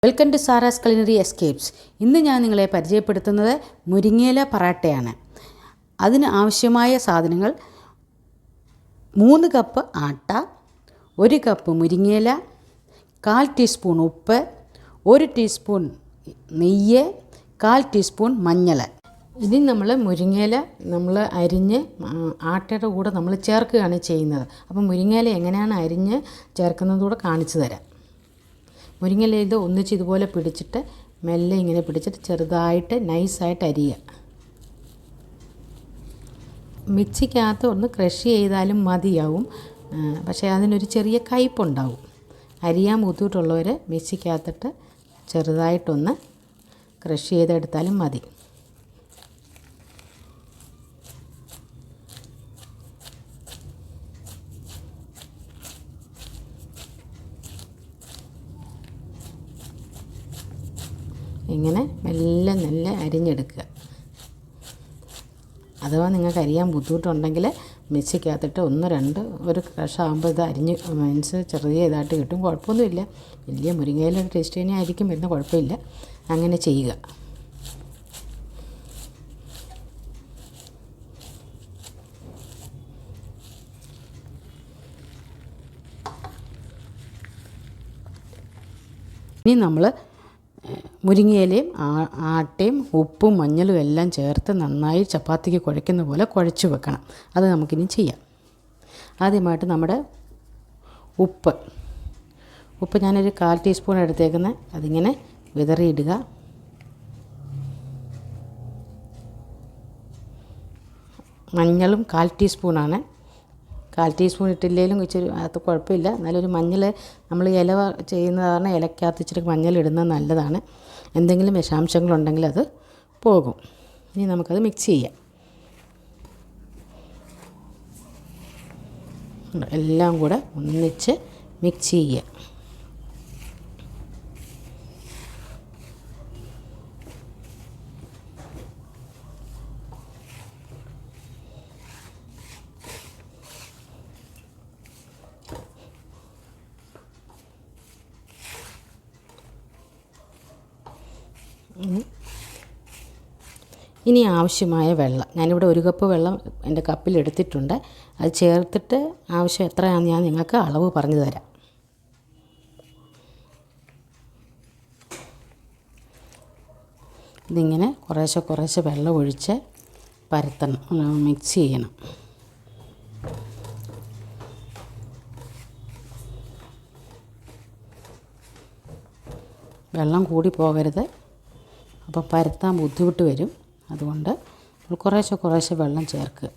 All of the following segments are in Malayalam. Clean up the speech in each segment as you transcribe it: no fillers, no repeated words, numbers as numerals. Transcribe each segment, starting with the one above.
Welcome to Sara's culinary escapes. ഇന്ന് ഞാൻ നിങ്ങളെ പരിചയപ്പെടുത്തുന്നത് മുരിങ്ങയില പറാട്ടയാണ്. അതിന് ആവശ്യമായ സാധനങ്ങൾ 3 കപ്പ് ആട്ട, 1 കപ്പ് മുരിങ്ങയില, 1/4 ടീസ്പൂൺ ഉപ്പ്, 1 ടീസ്പൂൺ നെയ്യ്, 1/4 ടീസ്പൂൺ മഞ്ഞൾ. ഇനി നമ്മൾ മുരിങ്ങയില അരിഞ്ഞ് ആട്ടയുടെ കൂടെ നമ്മൾ ചേർക്കുകയാണ് ചെയ്യുന്നത്. അപ്പം മുരിങ്ങയില എങ്ങനെയാണ് അരിഞ്ഞ് ചേർക്കുന്നതുകൂടെ കാണിച്ചു തരാം. മുരിങ്ങയില ഇത് ഒന്നിച്ച് ഇതുപോലെ പിടിച്ചിട്ട് മെല്ലെ ഇങ്ങനെ പിടിച്ചിട്ട് ചെറുതായിട്ട് നൈസായിട്ട് അരിയുക. മിക്സിക്കകത്ത് ഒന്ന് ക്രഷ് ചെയ്താലും മതിയാവും, പക്ഷേ അതിനൊരു ചെറിയ കയ്പുണ്ടാവും. അരിയാൻ ബുദ്ധിമുട്ടുള്ളവർ മിക്സിക്കകത്തിട്ട് ചെറുതായിട്ടൊന്ന് ക്രഷ് ചെയ്തെടുത്താലും മതി. ഇങ്ങനെ മെല്ലെ അരിഞ്ഞെടുക്കുക. അഥവാ നിങ്ങൾക്ക് അരിയാൻ ബുദ്ധിമുട്ടുണ്ടെങ്കിൽ മിക്സിക്കകത്തിട്ട് 1-2 ഒരു ക്രഷാകുമ്പോൾ ഇത് അരിഞ്ഞ് ചെറിയ ഇതായിട്ട് കിട്ടും. കുഴപ്പമൊന്നുമില്ല. വലിയ മുരിങ്ങയില ടേസ്റ്റ് തന്നെ ആയിരിക്കും വരുന്ന, കുഴപ്പമില്ല. അങ്ങനെ ചെയ്യുക. ഇനി നമ്മൾ മുരിങ്ങയിലയും ആട്ടയും ഉപ്പും മഞ്ഞളും എല്ലാം ചേർത്ത് നന്നായി ചപ്പാത്തിക്ക് കുഴയ്ക്കുന്ന പോലെ കുഴച്ച് വെക്കണം. അത് നമുക്കിനി ചെയ്യാം. ആദ്യമായിട്ട് നമ്മുടെ ഉപ്പ് ഞാനൊരു 1/4 ടീസ്പൂൺ എടുത്തേക്കുന്നത്. അതിങ്ങനെ വിതറിയിടുക. മഞ്ഞളും 1/4 ടീസ്പൂണാണ്. 1/4 ടീസ്പൂൺ ഇട്ടില്ലെങ്കിലും ഇച്ചിരി അത് കുഴപ്പമില്ല. എന്നാലും ഒരു മഞ്ഞൾ നമ്മൾ ഇല ചെയ്യുന്നത് കാരണം ഇലക്കകത്ത് ഇച്ചിരി മഞ്ഞൾ ഇടുന്നത് നല്ലതാണ്. എന്തെങ്കിലും വിഷാംശങ്ങളുണ്ടെങ്കിൽ അത് പോകും. ഇനി നമുക്കത് മിക്സ് ചെയ്യാം. എല്ലാം കൂടെ ഒന്നിച്ച് മിക്സ് ചെയ്യുക. ഇനി ആവശ്യമായ വെള്ളം, ഞാനിവിടെ 1 കപ്പ് വെള്ളം എൻ്റെ കപ്പിൽ എടുത്തിട്ടുണ്ട്. അത് ചേർത്തിട്ട് ആവശ്യം എത്രയാണെന്ന് ഞാൻ നിങ്ങൾക്ക് അളവ് പറഞ്ഞു തരാം. ഇതിങ്ങനെ കുറേശ്ശെ വെള്ളം ഒഴിച്ച് പരത്തണം, മിക്സ് ചെയ്യണം. വെള്ളം കൂടി പോകരുത്, അപ്പോൾ പരത്താൻ ബുദ്ധിമുട്ട് വരും. അതുകൊണ്ട് കുറേശ്ശെ വെള്ളം ചേർക്കുക.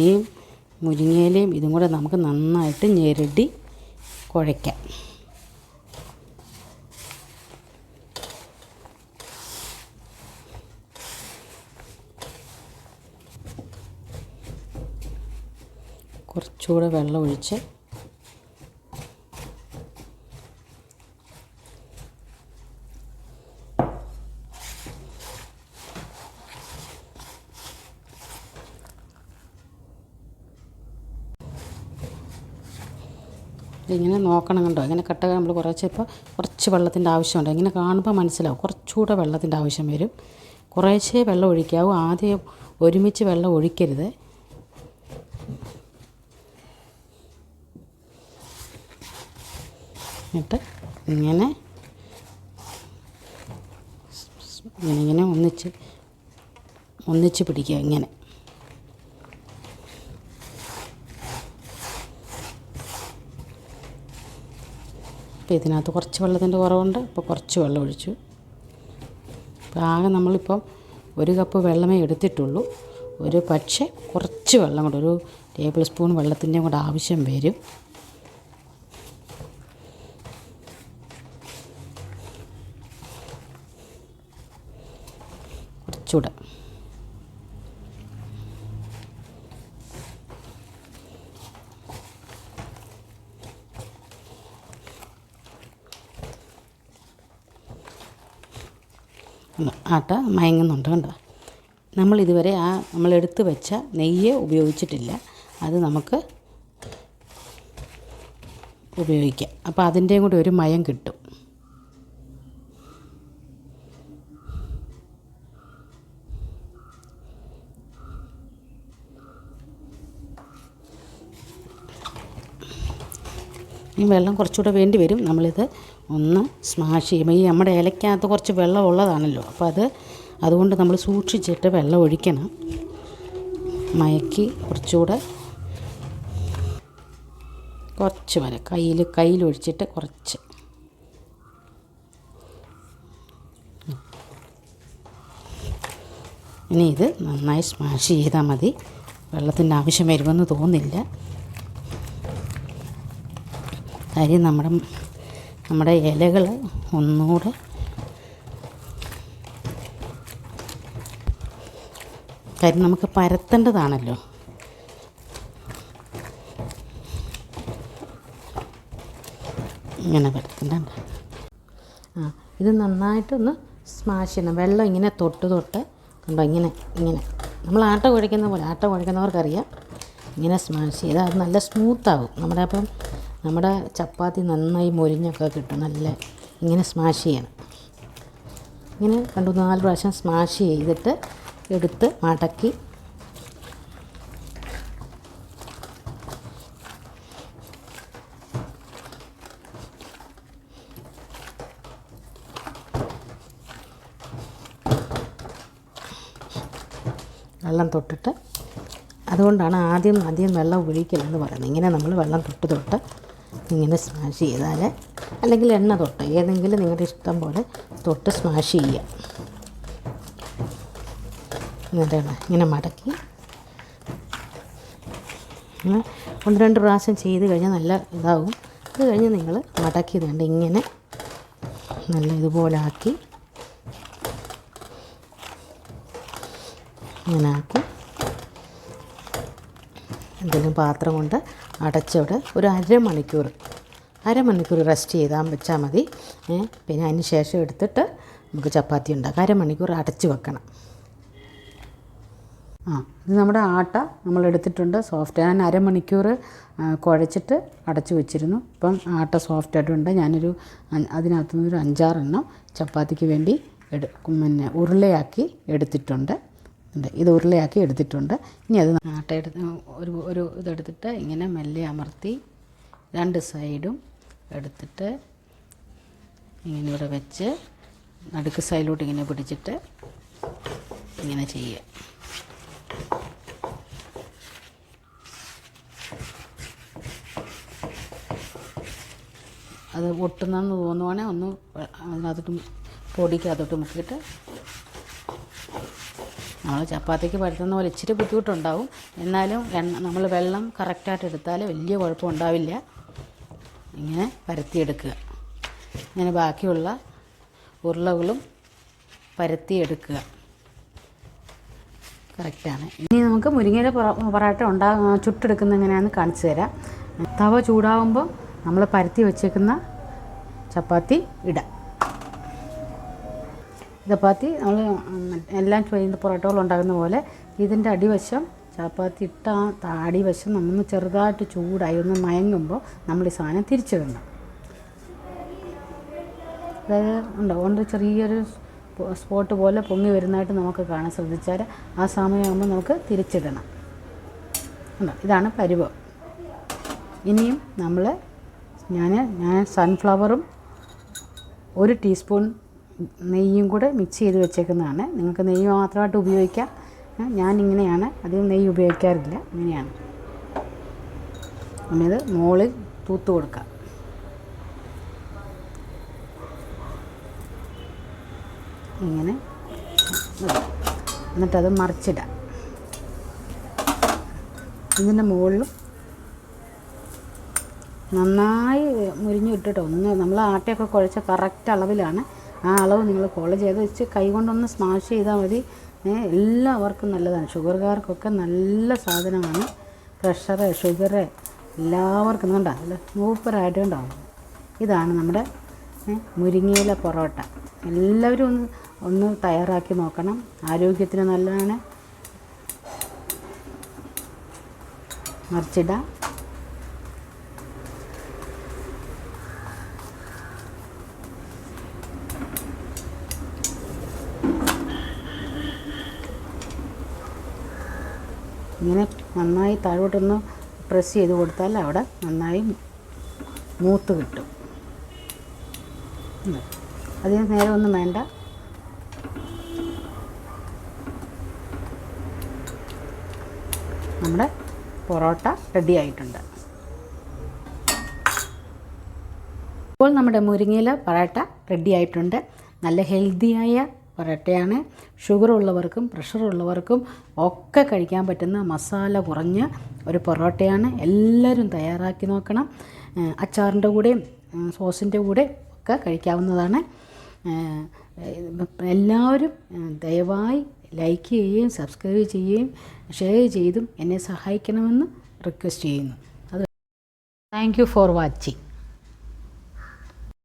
ഈ മുരിങ്ങയിലയും ഇതും കൂടെ നമുക്ക് നന്നായിട്ട് ഞെരടി കുഴയ്ക്കാം. കുറച്ചുകൂടെ വെള്ളം ഒഴിച്ച് ഇതിങ്ങനെ നോക്കണം. കണ്ടോ, ഇങ്ങനെ കട്ട നമ്മൾ കുറച്ച് വെള്ളത്തിൻ്റെ ആവശ്യമുണ്ട്. ഇങ്ങനെ കാണുമ്പോൾ മനസ്സിലാവും കുറച്ചുകൂടെ വെള്ളത്തിൻ്റെ ആവശ്യം വരും. കുറേശ്ശേ വെള്ളം ഒഴിക്കാവൂ. ആദ്യം ഒരുമിച്ച് വെള്ളം ഒഴിക്കരുത്. എന്നിട്ട് ഇങ്ങനെ ഒന്നിച്ച് പിടിക്കുക. ഇങ്ങനെ അപ്പോൾ ഇതിനകത്ത് കുറച്ച് വെള്ളത്തിൻ്റെ കുറവുണ്ട്. ഇപ്പോൾ കുറച്ച് വെള്ളം ഒഴിച്ചു. അപ്പോൾ ആകെ നമ്മളിപ്പം 1 കപ്പ് വെള്ളമേ എടുത്തിട്ടുള്ളൂ. പക്ഷേ കുറച്ച് വെള്ളം കൂടെ, 1 ടേബിൾ സ്പൂൺ വെള്ളത്തിൻ്റെയും കൂടെ ആവശ്യം വരും. കുറച്ചുകൂടെ ആട്ട മയങ്ങുന്നുണ്ട് കണ്ടോ. നമ്മളിതുവരെ നമ്മളെടുത്ത് വെച്ച നെയ്യ് ഉപയോഗിച്ചിട്ടില്ല. അത് നമുക്ക് ഉപയോഗിക്കാം. അപ്പോൾ അതിൻ്റെയും കൂടി ഒരു മയം കിട്ടും. ഈ വെള്ളം കുറച്ചുകൂടെ വേണ്ടി വരും. നമ്മളിത് ഒന്ന് സ്മാഷ് ചെയ്യുമ്പോൾ ഈ നമ്മുടെ ഇലയ്ക്കകത്ത് കുറച്ച് വെള്ളം ഉള്ളതാണല്ലോ, അപ്പോൾ അതുകൊണ്ട് നമ്മൾ സൂക്ഷിച്ചിട്ട് വെള്ളം ഒഴിക്കണം. മയക്കി കുറച്ചുകൂടെ കുറച്ച് വരെ കയ്യിലൊഴിച്ചിട്ട് കുറച്ച് ഇനി ഇത് നന്നായി സ്മാഷ് ചെയ്താൽ മതി. വെള്ളത്തിൻ്റെ ആവശ്യം വരുമെന്ന് തോന്നില്ല. കാര്യം നമ്മുടെ ഇലകൾ ഒന്നുകൂടെ കാര്യം നമുക്ക് പരത്തേണ്ടതാണല്ലോ. ഇങ്ങനെ പരത്തേണ്ട. ഇത് നന്നായിട്ടൊന്ന് സ്മാഷ് ചെയ്യണം. വെള്ളം ഇങ്ങനെ തൊട്ട് കണ്ടോ, ഇങ്ങനെ നമ്മൾ ആട്ട കുഴയ്ക്കുന്ന പോലെ, ആട്ട കുഴയ്ക്കുന്നവർക്കറിയാം. ഇങ്ങനെ സ്മാഷ് ചെയ്താൽ അത് നല്ല സ്മൂത്താവും. നമ്മുടെ ചപ്പാത്തി നന്നായി മൊരിഞ്ഞൊക്കെ കിട്ടും. നല്ല ഇങ്ങനെ സ്മാഷ് ചെയ്യണം. ഇങ്ങനെ 2-4 പ്രാവശ്യം സ്മാഷ് ചെയ്തിട്ട് എടുത്ത് മടക്കി വെള്ളം തൊട്ടിട്ട്, അതുകൊണ്ടാണ് ആദ്യം വെള്ളം ഒഴിക്കലെന്ന് പറയുന്നത്. ഇങ്ങനെ നമ്മൾ വെള്ളം തൊട്ട് ഇങ്ങനെ സ്മാഷ് ചെയ്താൽ, അല്ലെങ്കിൽ എണ്ണ തൊട്ട്, ഏതെങ്കിലും നിങ്ങളുടെ ഇഷ്ടം പോലെ തൊട്ട് സ്മാഷ് ചെയ്യുക. എന്നിട്ട് ഇങ്ങനെ മടക്കി 1-2 പ്രാവശ്യം ചെയ്ത് കഴിഞ്ഞാൽ നല്ല ഇതാവും. അത് കഴിഞ്ഞ് നിങ്ങൾ മടക്കി വേണ്ട ഇങ്ങനെ നല്ല ഇതുപോലെ ആക്കി ഇങ്ങനെ ആക്കി എന്തെങ്കിലും പാത്രം കൊണ്ട് അടച്ചവിടെ ഒരു അരമണിക്കൂർ റെസ്റ്റ് വെച്ചാൽ മതി. പിന്നെ അതിന് ശേഷം എടുത്തിട്ട് നമുക്ക് ചപ്പാത്തി ഉണ്ടാക്കാം. അരമണിക്കൂർ അടച്ച് വെക്കണം. ഇത് നമ്മുടെ ആട്ട നമ്മൾ എടുത്തിട്ടുണ്ട്. സോഫ്റ്റ്. ഞാൻ അരമണിക്കൂർ കുഴച്ചിട്ട് അടച്ച് വെച്ചിരുന്നു. ഇപ്പം ആട്ട സോഫ്റ്റായിട്ടുണ്ട്. ഞാനൊരു അതിനകത്തുനിന്ന് ഒരു 5-6 എണ്ണം ചപ്പാത്തിക്ക് വേണ്ടി പിന്നെ ഉരുളയാക്കി എടുത്തിട്ടുണ്ട്. ഇത് ഉരുളയാക്കി എടുത്തിട്ടുണ്ട്. ഇനി അത് ആട്ട ഒരു ഇതെടുത്തിട്ട് ഇങ്ങനെ മെല്ലെ അമർത്തി 2 സൈഡും എടുത്തിട്ട് ഇങ്ങനെ ഇവിടെ വെച്ച് നടുക്ക് സൈഡിലോട്ട് ഇങ്ങനെ പിടിച്ചിട്ട് ഇങ്ങനെ ചെയ്യുക. അത് ഒട്ടുന്നെന്ന് തോന്നുവാണെങ്കിൽ ഒന്ന് അതിനകത്തോട്ട് പൊടിക്കകത്തോട്ട് മുക്കിയിട്ട് നമ്മൾ ചപ്പാത്തിക്ക് പരത്തുന്ന പോലെ ഇച്ചിരി ബുദ്ധിമുട്ടുണ്ടാവും. എന്നാലും നമ്മൾ വെള്ളം കറക്റ്റായിട്ട് എടുത്താൽ വലിയ കുഴപ്പം ഉണ്ടാവില്ല. ഇങ്ങനെ പരത്തിയെടുക്കുക. ഇങ്ങനെ ബാക്കിയുള്ള ഉരുളകളും പരത്തിയെടുക്കുക. കറക്റ്റാണ്. ഇനി നമുക്ക് മുരിങ്ങയില പൊറോട്ട ചുട്ടെടുക്കുന്ന എങ്ങനെയാണെന്ന് കാണിച്ചു തരാം. തവ ചൂടാകുമ്പോൾ നമ്മൾ പരത്തി വെച്ചേക്കുന്ന ചപ്പാത്തി ഇടാം. ചപ്പാത്തി നമ്മൾ എല്ലാം ചെയ്യുന്ന പൊറോട്ടകൾ ഉണ്ടാകുന്ന പോലെ ഇതിൻ്റെ അടിവശം ചപ്പാത്തി ഇട്ട അടിവശം നമ്മൾ ചെറുതായിട്ട് ചൂടായി ഒന്ന് മയങ്ങുമ്പോൾ നമ്മൾ ഈ സാധനം തിരിച്ചിടണം. അതായത് ഉണ്ട് ചെറിയൊരു സ്പോട്ട് പോലെ പൊങ്ങി വരുന്നതായിട്ട് നമുക്ക് കാണാൻ ശ്രദ്ധിച്ചാൽ ആ സമയമാകുമ്പോൾ നമുക്ക് തിരിച്ചിടണം. ഇതാണ് പരുവം. ഇനിയും ഞാൻ സൺഫ്ലവറും 1 ടീസ്പൂൺ നെയ്യും കൂടെ മിക്സ് ചെയ്ത് വെച്ചേക്കുന്നതാണ്. നിങ്ങൾക്ക് നെയ്യ് മാത്രമായിട്ട് ഉപയോഗിക്കാം. ഞാനിങ്ങനെയാണ്, അധികം നെയ്യ് ഉപയോഗിക്കാറില്ല. ഇങ്ങനെയാണ്. നമ്മളിത് മുകളിൽ തൂത്ത് കൊടുക്കാം. ഇങ്ങനെ എന്നിട്ടത് മറിച്ചിടാം. ഇതിൻ്റെ മുകളിലും നന്നായി മുരിഞ്ഞ് ഇട്ടിട്ട് നമ്മൾ ആട്ടയൊക്കെ കുഴച്ച കറക്റ്റ് അളവിലാണ്. ആ അളവ് നിങ്ങൾ ഫോളോ ചെയ്ത് വെച്ച് കൈ കൊണ്ടൊന്ന് സ്മാഷ് ചെയ്താൽ മതി. എല്ലാവർക്കും നല്ലതാണ്. ഷുഗർകാർക്കൊക്കെ നല്ല സാധനമാണ്. പ്രഷറ്, ഷുഗറ് എല്ലാവർക്കും കണ്ടോ നല്ല സൂപ്പറായിട്ട് ഉണ്ടാവും. ഇതാണ് നമ്മുടെ മുരിങ്ങയില പൊറോട്ട. എല്ലാവരും ഒന്ന് തയ്യാറാക്കി നോക്കണം. ആരോഗ്യത്തിന് നല്ലതാണ്. മറിച്ചിടാം. ഇങ്ങനെ നന്നായി താഴോട്ടൊന്ന് പ്രസ് ചെയ്ത് കൊടുത്താൽ അവിടെ നന്നായി മൂത്ത് കിട്ടും. അതിന് നേരമൊന്നും വേണ്ട. നമ്മുടെ പൊറോട്ട റെഡി ആയിട്ടുണ്ട്. ഇപ്പോൾ നമ്മുടെ മുരിങ്ങയില പൊറോട്ട റെഡി ആയിട്ടുണ്ട്. നല്ല ഹെൽത്തിയായ പൊറോട്ടയാണ്. ഷുഗർ ഉള്ളവർക്കും പ്രഷർ ഉള്ളവർക്കും ഒക്കെ കഴിക്കാൻ പറ്റുന്ന മസാല കുറഞ്ഞ ഒരു പൊറോട്ടയാണ്. എല്ലാവരും തയ്യാറാക്കി നോക്കണം. അച്ചാറിൻ്റെ കൂടെയും സോസിൻ്റെ കൂടെ ഒക്കെ കഴിക്കാവുന്നതാണ്. എല്ലാവരും ദയവായി ലൈക്ക് ചെയ്യുകയും സബ്സ്ക്രൈബ് ചെയ്യുകയും ഷെയർ ചെയ്തും എന്നെ സഹായിക്കണമെന്ന് റിക്വസ്റ്റ് ചെയ്യുന്നു. Thank you for watching.